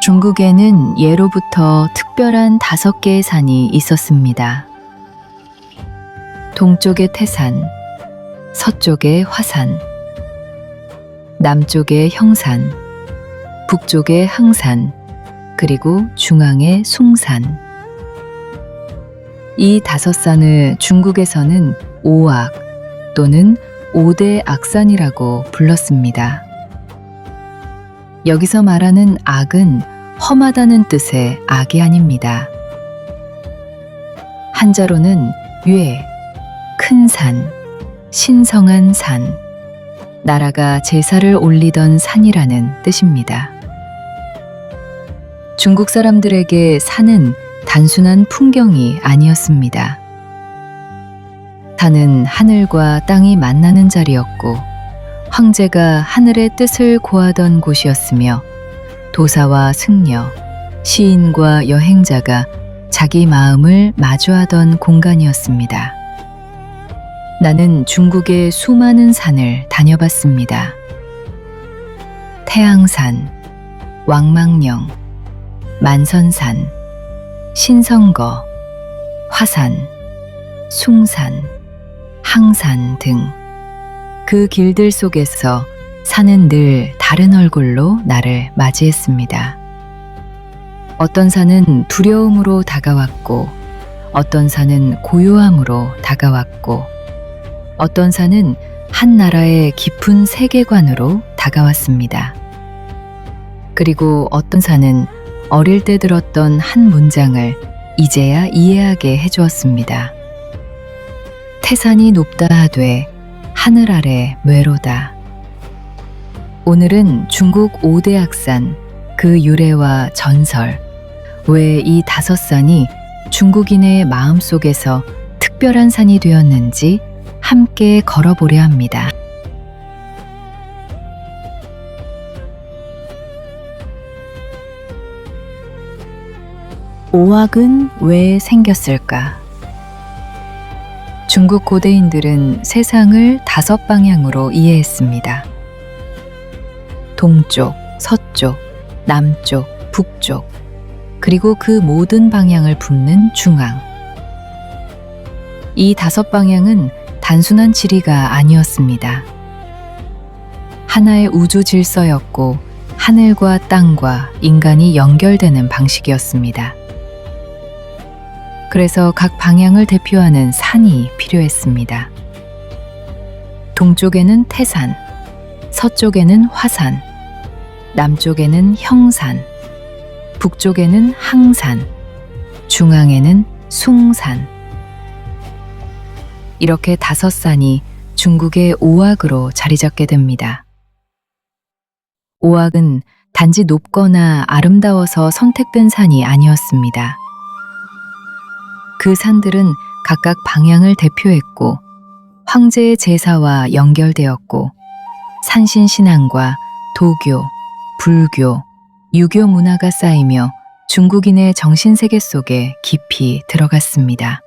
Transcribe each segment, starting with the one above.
중국에는 예로부터 특별한 5개의 산이 있었습니다. 동쪽의 태산, 서쪽의 화산, 남쪽의 형산, 북쪽의 항산, 그리고 중앙의 숭산. 이 5산을 중국에서는 오악 또는 5대 악산이라고 불렀습니다. 여기서 말하는 악은 험하다는 뜻의 악이 아닙니다. 한자로는 뇌, 큰 산, 신성한 산, 나라가 제사를 올리던 산이라는 뜻입니다. 중국 사람들에게 산은 단순한 풍경이 아니었습니다. 산은 하늘과 땅이 만나는 자리였고 황제가 하늘의 뜻을 고하던 곳이었으며 도사와 승려, 시인과 여행자가 자기 마음을 마주하던 공간이었습니다. 나는 중국의 수많은 산을 다녀봤습니다. 태양산, 왕망령, 만선산, 신성거, 화산, 숭산, 항산 등 그 길들 속에서 산은 늘 다른 얼굴로 나를 맞이했습니다. 어떤 산은 두려움으로 다가왔고, 어떤 산은 고요함으로 다가왔고, 어떤 산은 한 나라의 깊은 세계관으로 다가왔습니다. 그리고 어떤 산은 어릴 때 들었던 한 문장을 이제야 이해하게 해주었습니다. 태산이 높다 하되 하늘 아래 묘로다. 오늘은 중국 5대 악산, 그 유래와 전설, 왜 이 5산이 중국인의 마음속에서 특별한 산이 되었는지 함께 걸어보려 합니다. 오악은 왜 생겼을까? 중국 고대인들은 세상을 5방향으로 이해했습니다. 동쪽, 서쪽, 남쪽, 북쪽, 그리고 그 모든 방향을 품는 중앙. 이 5방향은 단순한 지리가 아니었습니다. 하나의 우주 질서였고 하늘과 땅과 인간이 연결되는 방식이었습니다. 그래서 각 방향을 대표하는 산이 필요했습니다. 동쪽에는 태산, 서쪽에는 화산, 남쪽에는 형산, 북쪽에는 항산, 중앙에는 숭산. 이렇게 5산이 중국의 오악으로 자리 잡게 됩니다. 오악은 단지 높거나 아름다워서 선택된 산이 아니었습니다. 그 산들은 각각 방향을 대표했고 황제의 제사와 연결되었고 산신신앙과 도교, 불교, 유교 문화가 쌓이며 중국인의 정신세계 속에 깊이 들어갔습니다.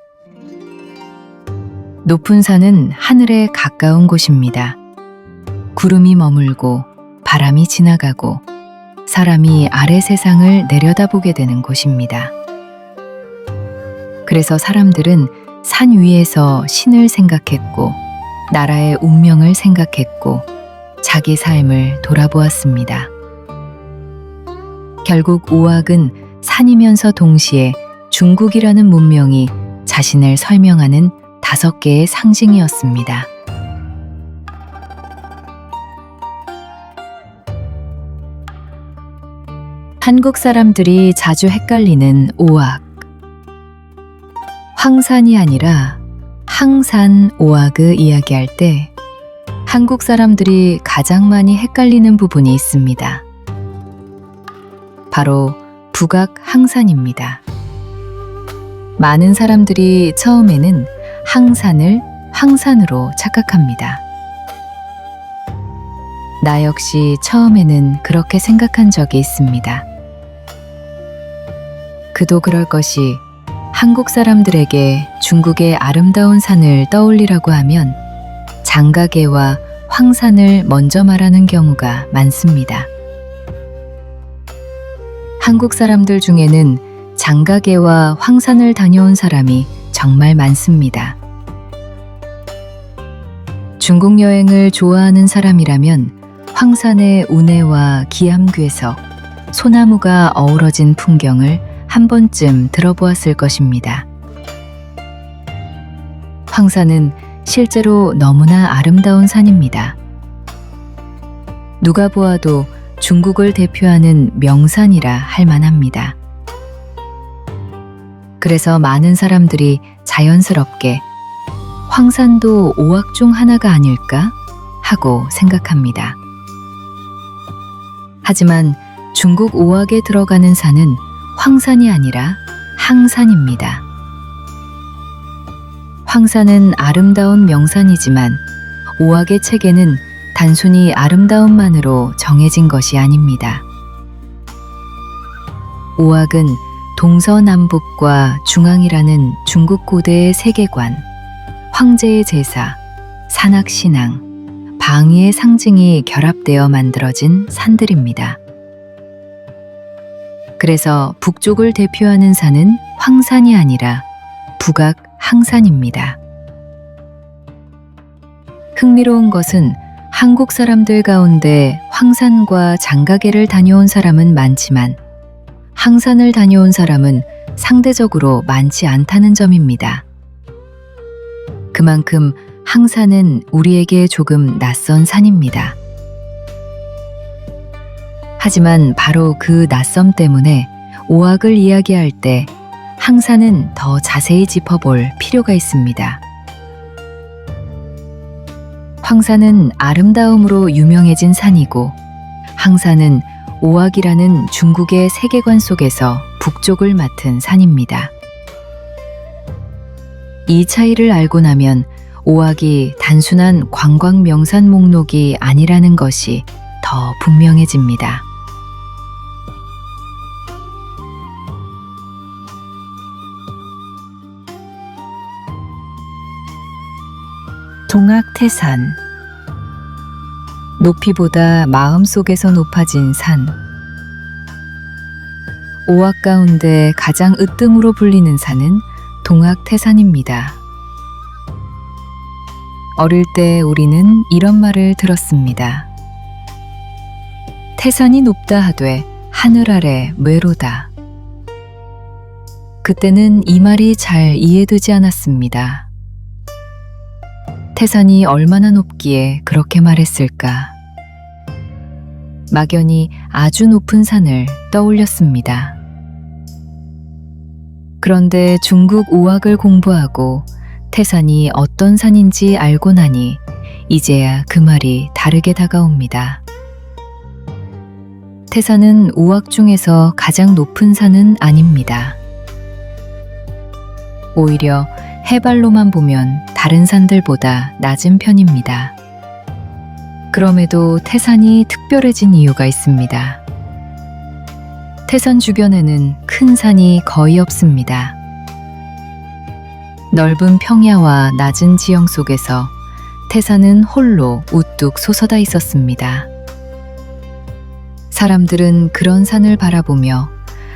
높은 산은 하늘에 가까운 곳입니다. 구름이 머물고 바람이 지나가고 사람이 아래 세상을 내려다보게 되는 곳입니다. 그래서 사람들은 산 위에서 신을 생각했고 나라의 운명을 생각했고 자기 삶을 돌아보았습니다. 결국 오악은 산이면서 동시에 중국이라는 문명이 자신을 설명하는 5개의 상징이었습니다. 한국 사람들이 자주 헷갈리는 오악. 황산이 아니라 항산 오악을 이야기할 때 한국 사람들이 가장 많이 헷갈리는 부분이 있습니다. 바로 북악 항산입니다. 많은 사람들이 처음에는 항산을 황산으로 착각합니다. 나 역시 처음에는 그렇게 생각한 적이 있습니다. 그도 그럴 것이 한국 사람들에게 중국의 아름다운 산을 떠올리라고 하면 장가계와 황산을 먼저 말하는 경우가 많습니다. 한국 사람들 중에는 장가계와 황산을 다녀온 사람이 정말 많습니다. 중국 여행을 좋아하는 사람이라면 황산의 운해와 기암괴석, 소나무가 어우러진 풍경을 한 번쯤 들어보았을 것입니다. 황산은 실제로 너무나 아름다운 산입니다. 누가 보아도 중국을 대표하는 명산이라 할 만합니다. 그래서 많은 사람들이 자연스럽게 황산도 오악 중 하나가 아닐까 하고 생각합니다. 하지만 중국 오악에 들어가는 산은 황산이 아니라 항산입니다. 황산은 아름다운 명산이지만 오악의 체계는 단순히 아름다움만으로 정해진 것이 아닙니다. 오악은 동서남북과 중앙이라는 중국 고대의 세계관, 황제의 제사, 산악신앙, 방위의 상징이 결합되어 만들어진 산들입니다. 그래서 북쪽을 대표하는 산은 황산이 아니라 북악 항산입니다. 흥미로운 것은 한국 사람들 가운데 황산과 장가계를 다녀온 사람은 많지만 항산을 다녀온 사람은 상대적으로 많지 않다는 점입니다. 그만큼 항산은 우리에게 조금 낯선 산입니다. 하지만 바로 그 낯섦 때문에 오악을 이야기할 때 항산은 더 자세히 짚어볼 필요가 있습니다. 황산은 아름다움으로 유명해진 산이고 항산은 오악이라는 중국의 세계관 속에서 북쪽을 맡은 산입니다. 이 차이를 알고 나면 오악이 단순한 관광 명산 목록이 아니라는 것이 더 분명해집니다. 동악태산, 높이보다 마음속에서 높아진 산. 오악 가운데 가장 으뜸으로 불리는 산은 동악태산입니다. 어릴 때 우리는 이런 말을 들었습니다. 태산이 높다 하되 하늘 아래 묘로다. 그때는 이 말이 잘 이해되지 않았습니다. 태산이 얼마나 높기에 그렇게 말했을까? 막연히 아주 높은 산을 떠올렸습니다. 그런데 중국 오악을 공부하고 태산이 어떤 산인지 알고 나니 이제야 그 말이 다르게 다가옵니다. 태산은 오악 중에서 가장 높은 산은 아닙니다. 오히려 해발로만 보면 다른 산들보다 낮은 편입니다. 그럼에도 태산이 특별해진 이유가 있습니다. 태산 주변에는 큰 산이 거의 없습니다. 넓은 평야와 낮은 지형 속에서 태산은 홀로 우뚝 솟아다 있었습니다. 사람들은 그런 산을 바라보며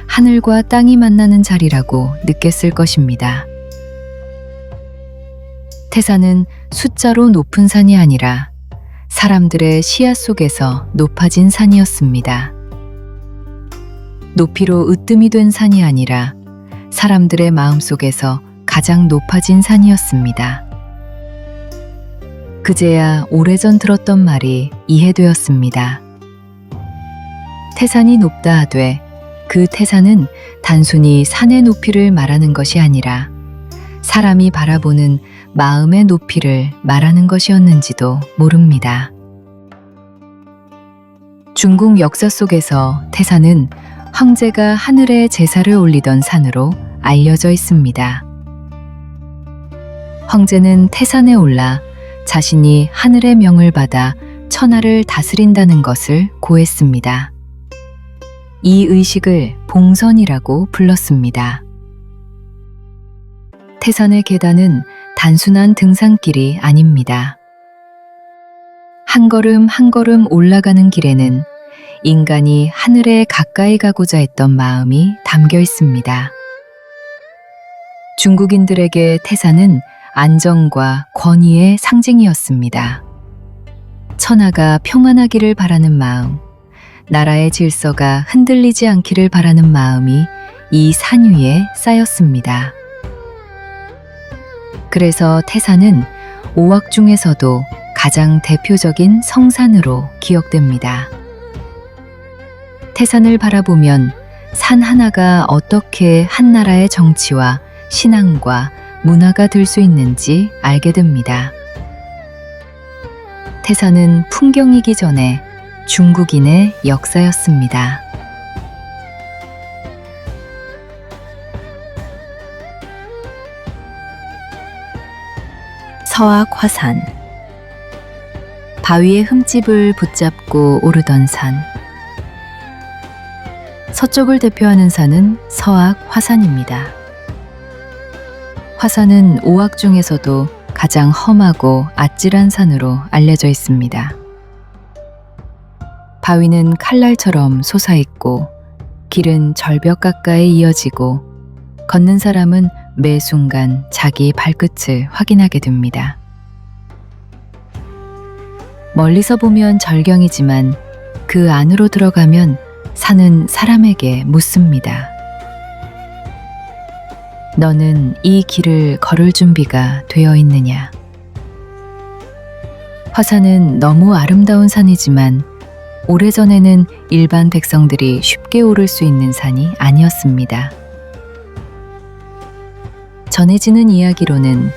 하늘과 땅이 만나는 자리라고 느꼈을 것입니다. 태산은 숫자로 높은 산이 아니라 사람들의 시야 속에서 높아진 산이었습니다. 높이로 으뜸이 된 산이 아니라 사람들의 마음 속에서 가장 높아진 산이었습니다. 그제야 오래전 들었던 말이 이해되었습니다. 태산이 높다 하되 그 태산은 단순히 산의 높이를 말하는 것이 아니라 사람이 바라보는 마음의 높이를 말하는 것이었는지도 모릅니다. 중국 역사 속에서 태산은 황제가 하늘에 제사를 올리던 산으로 알려져 있습니다. 황제는 태산에 올라 자신이 하늘의 명을 받아 천하를 다스린다는 것을 고했습니다. 이 의식을 봉선이라고 불렀습니다. 태산의 계단은 단순한 등산길이 아닙니다. 한 걸음 한 걸음 올라가는 길에는 인간이 하늘에 가까이 가고자 했던 마음이 담겨 있습니다. 중국인들에게 태산은 안정과 권위의 상징이었습니다. 천하가 평안하기를 바라는 마음, 나라의 질서가 흔들리지 않기를 바라는 마음이 이 산 위에 쌓였습니다. 그래서 태산은 오악 중에서도 가장 대표적인 성산으로 기억됩니다. 태산을 바라보면 산 하나가 어떻게 한 나라의 정치와 신앙과 문화가 될 수 있는지 알게 됩니다. 태산은 풍경이기 전에 중국인의 역사였습니다. 서악 화산. 바위의 흠집을 붙잡고 오르던 산. 서쪽을 대표하는 산은 서악 화산입니다. 화산은 오악 중에서도 가장 험하고 아찔한 산으로 알려져 있습니다. 바위는 칼날처럼 솟아있고 길은 절벽 가까이 이어지고 걷는 사람은 매 순간 자기 발끝을 확인하게 됩니다. 멀리서 보면 절경이지만 그 안으로 들어가면 산은 사람에게 묻습니다. 너는 이 길을 걸을 준비가 되어 있느냐? 화산은 너무 아름다운 산이지만 오래전에는 일반 백성들이 쉽게 오를 수 있는 산이 아니었습니다. 전해지는 이야기로는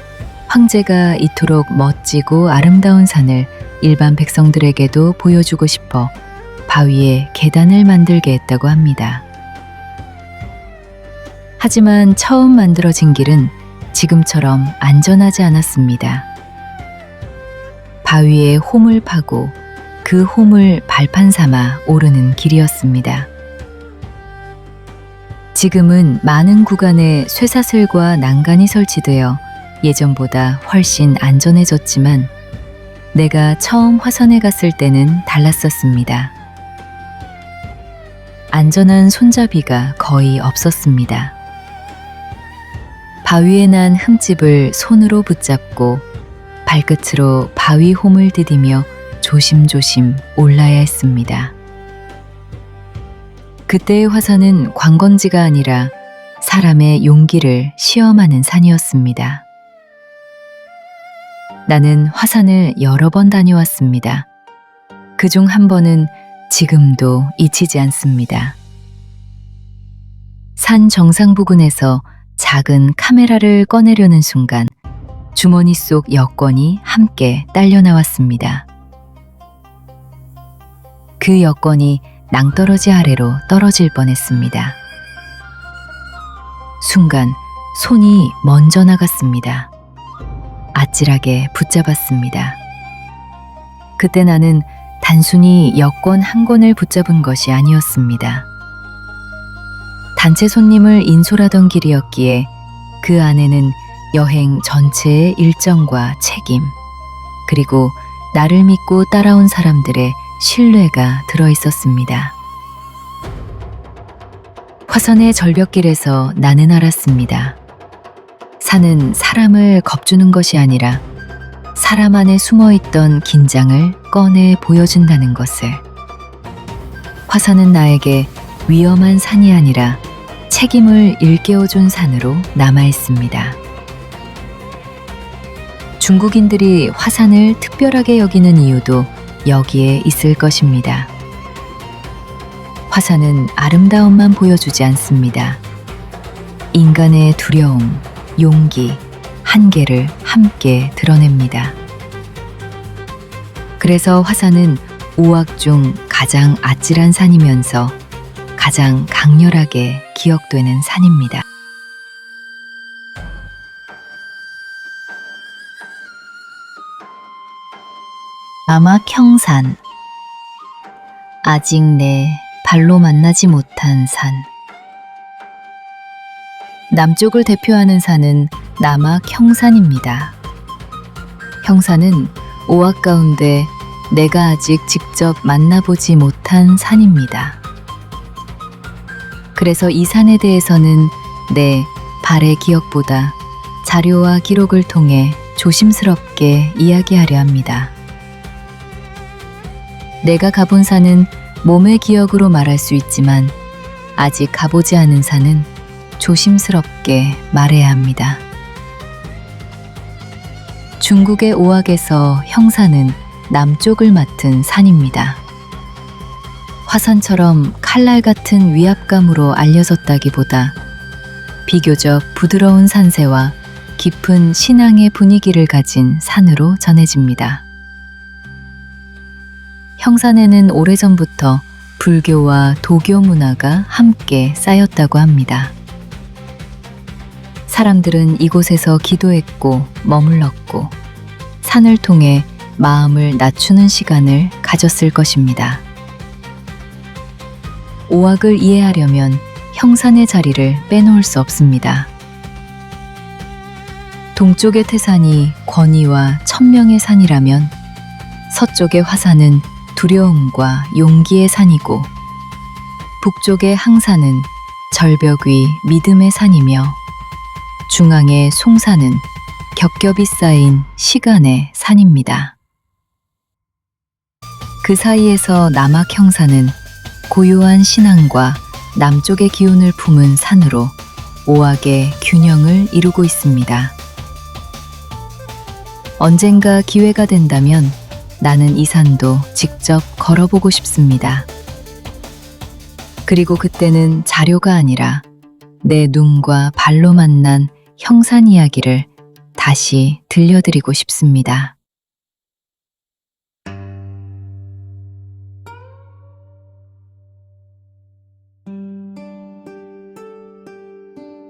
황제가 이토록 멋지고 아름다운 산을 일반 백성들에게도 보여주고 싶어 바위에 계단을 만들게 했다고 합니다. 하지만 처음 만들어진 길은 지금처럼 안전하지 않았습니다. 바위에 홈을 파고 그 홈을 발판 삼아 오르는 길이었습니다. 지금은 많은 구간에 쇠사슬과 난간이 설치되어 예전보다 훨씬 안전해졌지만 내가 처음 화산에 갔을 때는 달랐었습니다. 안전한 손잡이가 거의 없었습니다. 바위에 난 흠집을 손으로 붙잡고 발끝으로 바위 홈을 디디며 조심조심 올라야 했습니다. 그때의 화산은 관광지가 아니라 사람의 용기를 시험하는 산이었습니다. 나는 화산을 여러 번 다녀왔습니다. 그중 한 번은 지금도 잊히지 않습니다. 산 정상 부근에서 작은 카메라를 꺼내려는 순간 주머니 속 여권이 함께 딸려 나왔습니다. 그 여권이 낭떠러지 아래로 떨어질 뻔했습니다. 순간 손이 먼저 나갔습니다. 아찔하게 붙잡았습니다. 그때 나는 단순히 여권 한 권을 붙잡은 것이 아니었습니다. 단체 손님을 인솔하던 길이었기에 그 안에는 여행 전체의 일정과 책임, 그리고 나를 믿고 따라온 사람들의 신뢰가 들어있었습니다. 화산의 절벽길에서 나는 알았습니다. 산은 사람을 겁주는 것이 아니라 사람 안에 숨어있던 긴장을 꺼내 보여준다는 것을. 화산은 나에게 위험한 산이 아니라 책임을 일깨워준 산으로 남아있습니다. 중국인들이 화산을 특별하게 여기는 이유도 여기에 있을 것입니다. 화산은 아름다움만 보여주지 않습니다. 인간의 두려움, 용기, 한계를 함께 드러냅니다. 그래서 화산은 오악 중 가장 아찔한 산이면서 가장 강렬하게 기억되는 산입니다. 남악형산. 아직 내 발로 만나지 못한 산. 남쪽을 대표하는 산은 남악형산입니다. 형산은 오악 가운데 내가 아직 직접 만나보지 못한 산입니다. 그래서 이 산에 대해서는 내 발의 기억보다 자료와 기록을 통해 조심스럽게 이야기하려 합니다. 내가 가본 산은 몸의 기억으로 말할 수 있지만 아직 가보지 않은 산은 조심스럽게 말해야 합니다. 중국의 오악에서 형산은 남쪽을 맡은 산입니다. 화산처럼 칼날 같은 위압감으로 알려졌다기보다 비교적 부드러운 산세와 깊은 신앙의 분위기를 가진 산으로 전해집니다. 형산에는 오래전부터 불교와 도교 문화가 함께 쌓였다고 합니다. 사람들은 이곳에서 기도했고 머물렀고 산을 통해 마음을 낮추는 시간을 가졌을 것입니다. 오악을 이해하려면 형산의 자리를 빼놓을 수 없습니다. 동쪽의 태산이 권위와 천명의 산이라면 서쪽의 화산은 두려움과 용기의 산이고 북쪽의 항산은 절벽 위 믿음의 산이며 중앙의 송산은 겹겹이 쌓인 시간의 산입니다. 그 사이에서 남악 형산은 고요한 신앙과 남쪽의 기운을 품은 산으로 오악의 균형을 이루고 있습니다. 언젠가 기회가 된다면 나는 이 산도 직접 걸어보고 싶습니다. 그리고 그때는 자료가 아니라 내 눈과 발로 만난 형산 이야기를 다시 들려드리고 싶습니다.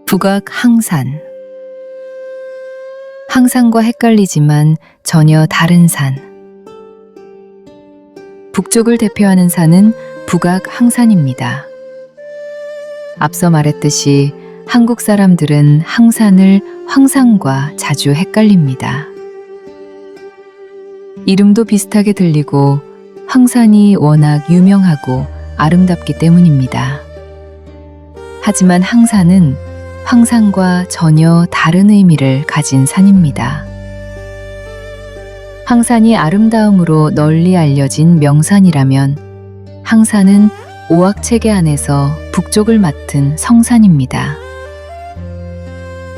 북악 항산. 항산과 헷갈리지만 전혀 다른 산. 북쪽을 대표하는 산은 북악 항산입니다. 앞서 말했듯이 한국 사람들은 항산을 황산과 자주 헷갈립니다. 이름도 비슷하게 들리고 황산이 워낙 유명하고 아름답기 때문입니다. 하지만 항산은 황산과 전혀 다른 의미를 가진 산입니다. 항산이 아름다움으로 널리 알려진 명산이라면 항산은 오악체계 안에서 북쪽을 맡은 성산입니다.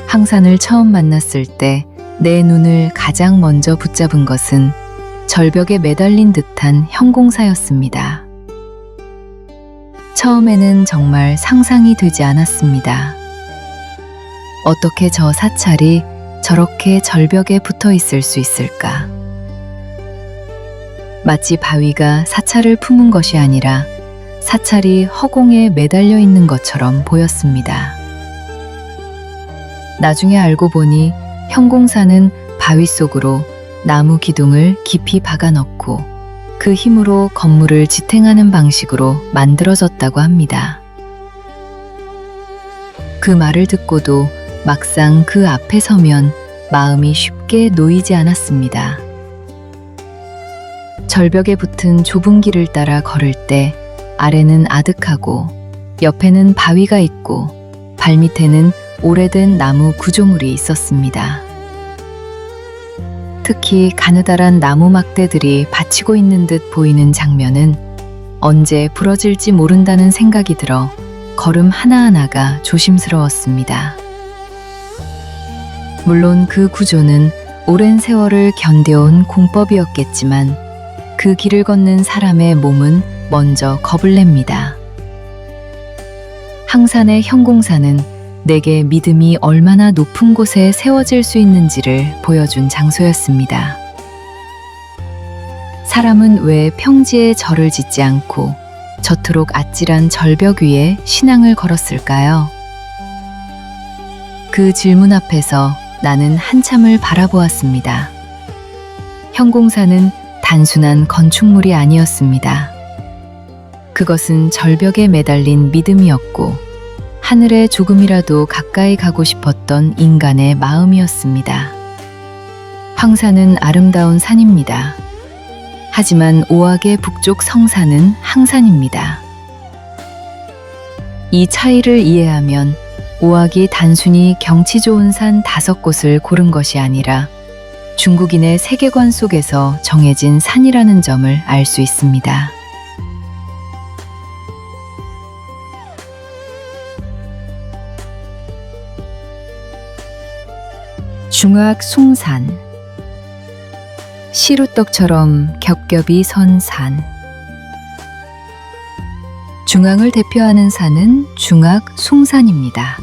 항산을 처음 만났을 때 내 눈을 가장 먼저 붙잡은 것은 절벽에 매달린 듯한 형공사였습니다. 처음에는 정말 상상이 되지 않았습니다. 어떻게 저 사찰이 저렇게 절벽에 붙어 있을 수 있을까? 마치 바위가 사찰을 품은 것이 아니라 사찰이 허공에 매달려 있는 것처럼 보였습니다. 나중에 알고 보니 형공사는 바위 속으로 나무 기둥을 깊이 박아 넣고 그 힘으로 건물을 지탱하는 방식으로 만들어졌다고 합니다. 그 말을 듣고도 막상 그 앞에 서면 마음이 쉽게 놓이지 않았습니다. 절벽에 붙은 좁은 길을 따라 걸을 때 아래는 아득하고 옆에는 바위가 있고 발밑에는 오래된 나무 구조물이 있었습니다. 특히 가느다란 나무 막대들이 받치고 있는 듯 보이는 장면은 언제 부러질지 모른다는 생각이 들어 걸음 하나하나가 조심스러웠습니다. 물론 그 구조는 오랜 세월을 견뎌온 공법이었겠지만 그 길을 걷는 사람의 몸은 먼저 겁을 냅니다. 항산의 형공사는 내게 믿음이 얼마나 높은 곳에 세워질 수 있는지를 보여준 장소였습니다. 사람은 왜 평지에 절을 짓지 않고 저토록 아찔한 절벽 위에 신앙을 걸었을까요? 그 질문 앞에서 나는 한참을 바라보았습니다. 형공사는 단순한 건축물이 아니었습니다. 그것은 절벽에 매달린 믿음이었고 하늘에 조금이라도 가까이 가고 싶었던 인간의 마음이었습니다. 황산은 아름다운 산입니다. 하지만 오악의 북쪽 성산은 항산입니다. 이 차이를 이해하면 오악이 단순히 경치 좋은 산 5곳을 고른 것이 아니라 중국인의 세계관 속에서 정해진 산이라는 점을 알 수 있습니다. 중악 숭산, 시루떡처럼 겹겹이 선 산. 중앙을 대표하는 산은 중악 숭산입니다.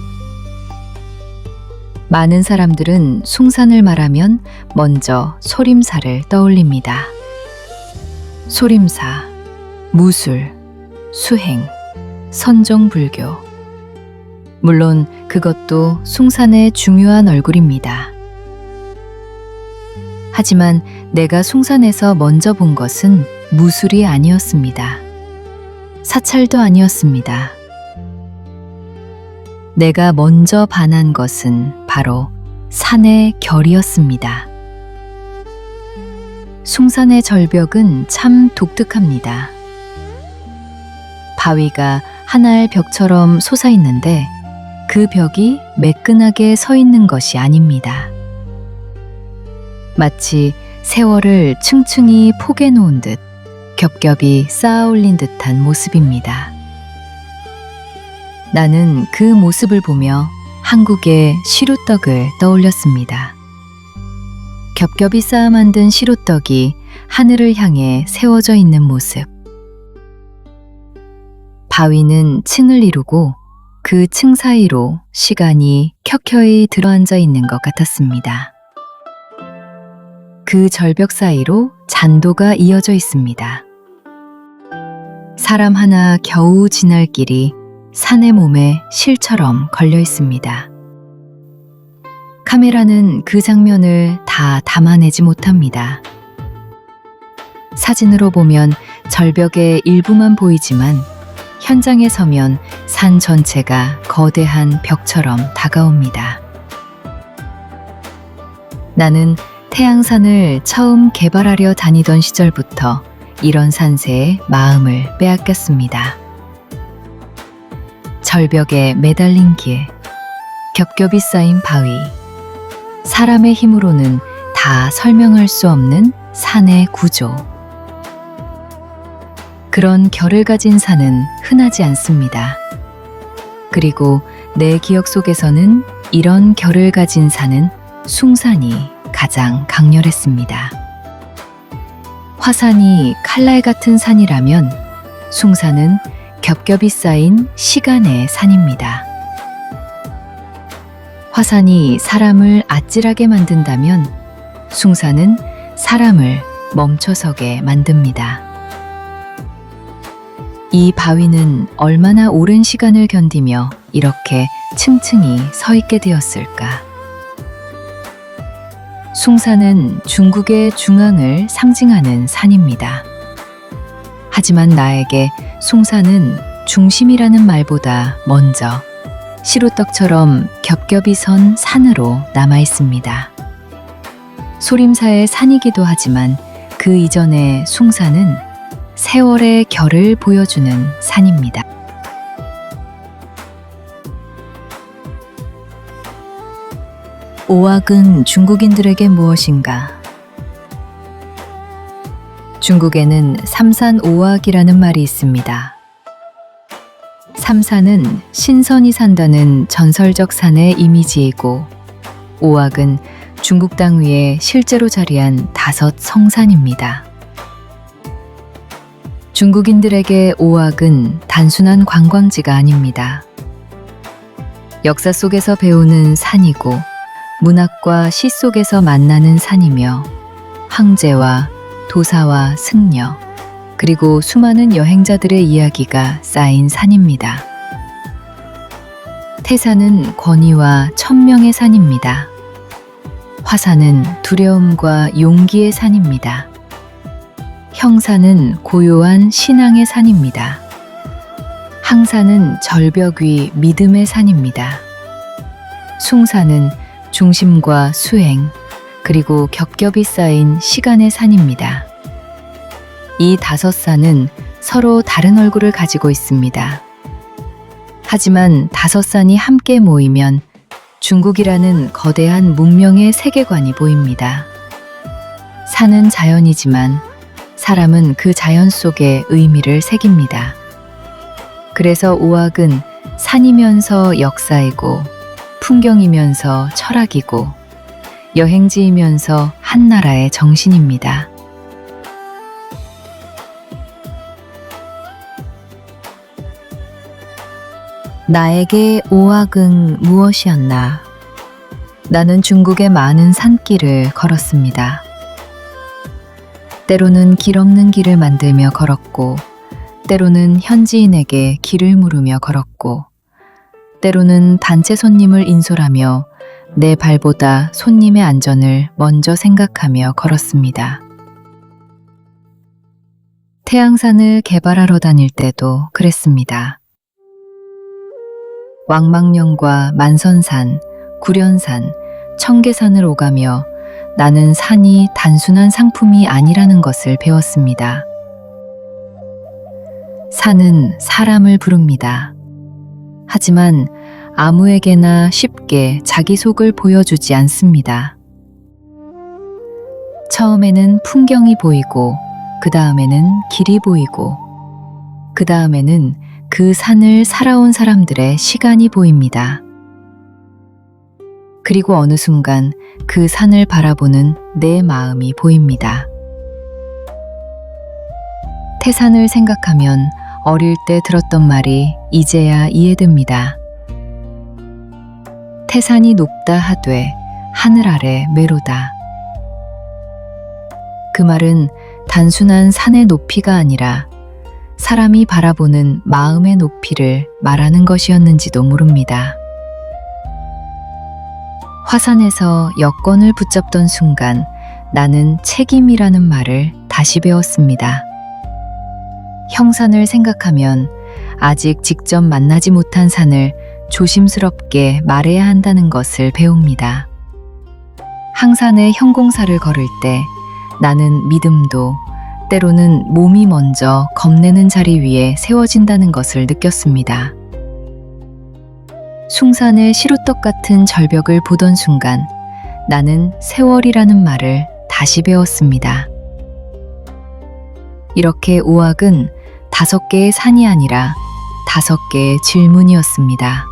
많은 사람들은 숭산을 말하면 먼저 소림사를 떠올립니다. 소림사, 무술, 수행, 선정불교. 물론 그것도 숭산의 중요한 얼굴입니다. 하지만 내가 숭산에서 먼저 본 것은 무술이 아니었습니다. 사찰도 아니었습니다. 내가 먼저 반한 것은 바로 산의 결이었습니다. 숭산의 절벽은 참 독특합니다. 바위가 하나의 벽처럼 솟아 있는데 그 벽이 매끈하게 서 있는 것이 아닙니다. 마치 세월을 층층이 포개 놓은 듯 겹겹이 쌓아 올린 듯한 모습입니다. 나는 그 모습을 보며 한국의 시루떡을 떠올렸습니다. 겹겹이 쌓아 만든 시루떡이 하늘을 향해 세워져 있는 모습. 바위는 층을 이루고 그 층 사이로 시간이 켜켜이 들어앉아 있는 것 같았습니다. 그 절벽 사이로 잔도가 이어져 있습니다. 사람 하나 겨우 지날 길이 산의 몸에 실처럼 걸려 있습니다. 카메라는 그 장면을 다 담아내지 못합니다. 사진으로 보면 절벽의 일부만 보이지만 현장에 서면 산 전체가 거대한 벽처럼 다가옵니다. 나는 태양산을 처음 개발하려 다니던 시절부터 이런 산세에 마음을 빼앗겼습니다. 절벽에 매달린 길, 겹겹이 쌓인 바위, 사람의 힘으로는 다 설명할 수 없는 산의 구조. 그런 결을 가진 산은 흔하지 않습니다. 그리고 내 기억 속에서는 이런 결을 가진 산은 숭산이 가장 강렬했습니다. 화산이 칼날 같은 산이라면 숭산은 겹겹이 쌓인 시간의 산입니다. 화산이 사람을 아찔하게 만든다면 숭산은 사람을 멈춰서게 만듭니다. 이 바위는 얼마나 오랜 시간을 견디며 이렇게 층층이 서 있게 되었을까? 숭산은 중국의 중앙을 상징하는 산입니다. 하지만 나에게 숭산은 중심이라는 말보다 먼저 시루떡처럼 겹겹이 선 산으로 남아 있습니다. 소림사의 산이기도 하지만 그 이전의 숭산은 세월의 결을 보여주는 산입니다. 오악은 중국인들에게 무엇인가? 중국에는 삼산오악이라는 말이 있습니다. 삼산은 신선이 산다는 전설적 산의 이미지이고 오악은 중국 땅 위에 실제로 자리한 5 성산입니다. 중국인들에게 오악은 단순한 관광지가 아닙니다. 역사 속에서 배우는 산이고 문학과 시 속에서 만나는 산이며 황제와 도사와 승려 그리고 수많은 여행자들의 이야기가 쌓인 산입니다. 태산은 권위와 천명의 산입니다. 화산은 두려움과 용기의 산입니다. 형산은 고요한 신앙의 산입니다. 항산은 절벽 위 믿음의 산입니다. 숭산은 중심과 수행, 그리고 겹겹이 쌓인 시간의 산입니다. 이 다섯 산은 서로 다른 얼굴을 가지고 있습니다. 하지만 다섯 산이 함께 모이면 중국이라는 거대한 문명의 세계관이 보입니다. 산은 자연이지만 사람은 그 자연 속에 의미를 새깁니다. 그래서 우악은 산이면서 역사이고 풍경이면서 철학이고 여행지이면서 한 나라의 정신입니다. 나에게 우악은 무엇이었나? 나는 중국의 많은 산길을 걸었습니다. 때로는 길 없는 길을 만들며 걸었고, 때로는 현지인에게 길을 물으며 걸었고, 때로는 단체 손님을 인솔하며 내 발보다 손님의 안전을 먼저 생각하며 걸었습니다. 태양산을 개발하러 다닐 때도 그랬습니다. 왕망령과 만선산, 구련산, 청계산을 오가며 나는 산이 단순한 상품이 아니라는 것을 배웠습니다. 산은 사람을 부릅니다. 하지만 아무에게나 쉽게 자기 속을 보여주지 않습니다. 처음에는 풍경이 보이고, 그 다음에는 길이 보이고, 그 다음에는 그 산을 살아온 사람들의 시간이 보입니다. 그리고 어느 순간 그 산을 바라보는 내 마음이 보입니다. 태산을 생각하면 어릴 때 들었던 말이 이제야 이해됩니다. 태산이 높다 하되 하늘 아래 메로다. 그 말은 단순한 산의 높이가 아니라 사람이 바라보는 마음의 높이를 말하는 것이었는지도 모릅니다. 화산에서 여권을 붙잡던 순간 나는 책임이라는 말을 다시 배웠습니다. 형산을 생각하면 아직 직접 만나지 못한 산을 조심스럽게 말해야 한다는 것을 배웁니다. 항산의 형공사를 걸을 때 나는 믿음도 때로는 몸이 먼저 겁내는 자리 위에 세워진다는 것을 느꼈습니다. 숭산의 시루떡 같은 절벽을 보던 순간 나는 세월이라는 말을 다시 배웠습니다. 이렇게 우악은 5개의 산이 아니라 5개의 질문이었습니다.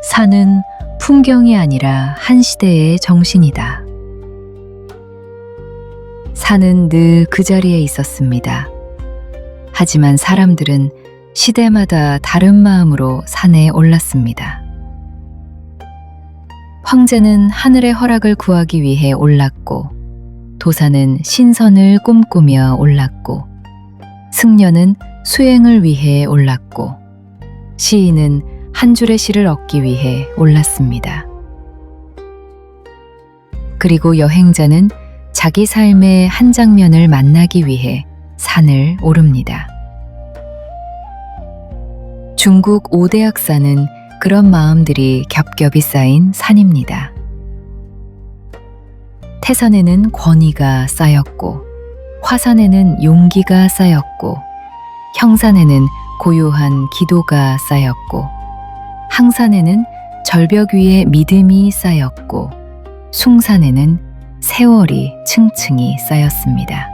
산은 풍경이 아니라 한 시대의 정신이다. 산은 늘 그 자리에 있었습니다. 하지만 사람들은 시대마다 다른 마음으로 산에 올랐습니다. 황제는 하늘의 허락을 구하기 위해 올랐고, 도사는 신선을 꿈꾸며 올랐고, 승려는 수행을 위해 올랐고, 시인은 한 줄의 시를 얻기 위해 올랐습니다. 그리고 여행자는 자기 삶의 한 장면을 만나기 위해 산을 오릅니다. 중국 5대 학산은 그런 마음들이 겹겹이 쌓인 산입니다. 태산에는 권위가 쌓였고, 화산에는 용기가 쌓였고, 형산에는 고요한 기도가 쌓였고, 항산에는 절벽 위에 믿음이 쌓였고, 숭산에는 세월이 층층이 쌓였습니다.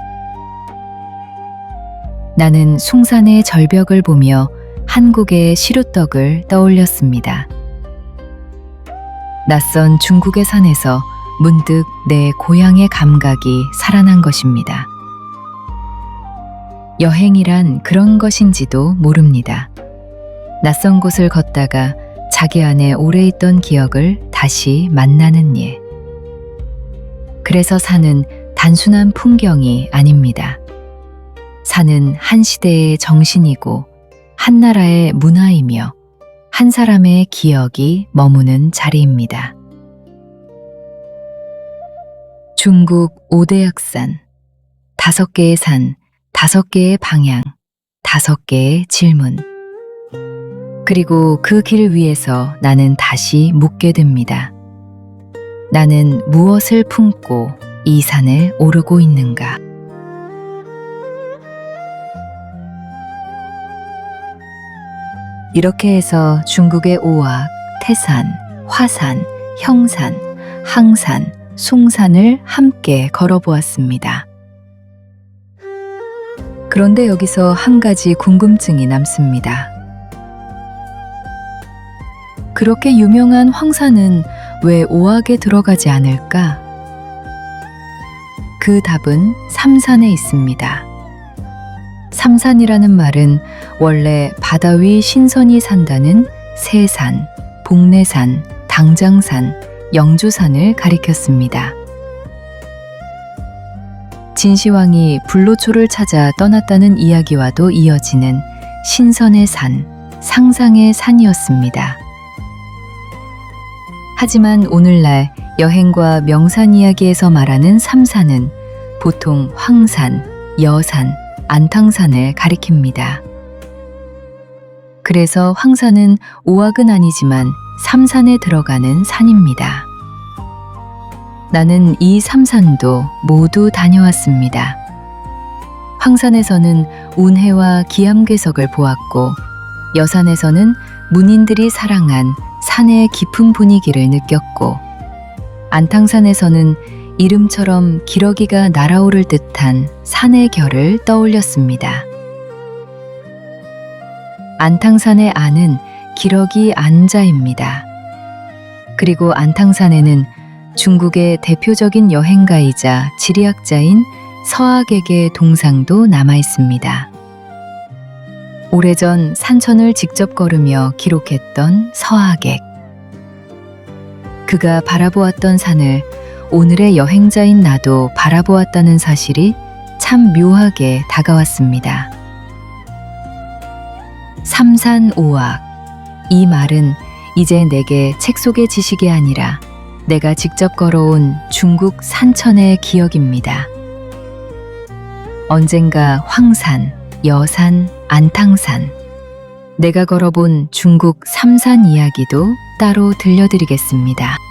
나는 숭산의 절벽을 보며 한국의 시루떡을 떠올렸습니다. 낯선 중국의 산에서 문득 내 고향의 감각이 살아난 것입니다. 여행이란 그런 것인지도 모릅니다. 낯선 곳을 걷다가 자기 안에 오래 있던 기억을 다시 만나는 일. 그래서 산은 단순한 풍경이 아닙니다. 산은 한 시대의 정신이고 한 나라의 문화이며 한 사람의 기억이 머무는 자리입니다. 중국 5대 학산, 5개의 산, 5개의 방향, 5개의 질문. 그리고 그 길 위에서 나는 다시 묻게 됩니다. 나는 무엇을 품고 이 산을 오르고 있는가? 이렇게 해서 중국의 오악, 태산, 화산, 형산, 항산, 숭산을 함께 걸어보았습니다. 그런데 여기서 한 가지 궁금증이 남습니다. 그렇게 유명한 황산은 왜 오악에 들어가지 않을까? 그 답은 삼산에 있습니다. 삼산이라는 말은 원래 바다 위 신선이 산다는 세산, 복례산, 당장산, 영주산을 가리켰습니다. 진시황이 불로초를 찾아 떠났다는 이야기와도 이어지는 신선의 산, 상상의 산이었습니다. 하지만 오늘날 여행과 명산 이야기에서 말하는 삼산은 보통 황산, 여산, 안탕산을 가리킵니다. 그래서 황산은 오악은 아니지만 삼산에 들어가는 산입니다. 나는 이 삼산도 모두 다녀왔습니다. 황산에서는 운해와 기암괴석을 보았고, 여산에서는 문인들이 사랑한 산의 깊은 분위기를 느꼈고, 안탕산에서는 이름처럼 기러기가 날아오를 듯한 산의 결을 떠올렸습니다. 안탕산의 안은 기러기 안자입니다. 그리고 안탕산에는 중국의 대표적인 여행가이자 지리학자인 서학액의 동상도 남아 있습니다. 오래전 산천을 직접 걸으며 기록했던 서학액. 그가 바라보았던 산을 오늘의 여행자인 나도 바라보았다는 사실이 참 묘하게 다가왔습니다. 삼산오악. 이 말은 이제 내게 책 속의 지식이 아니라 내가 직접 걸어온 중국 산천의 기억입니다. 언젠가 황산, 여산, 안탕산, 내가 걸어본 중국 삼산 이야기도 따로 들려드리겠습니다.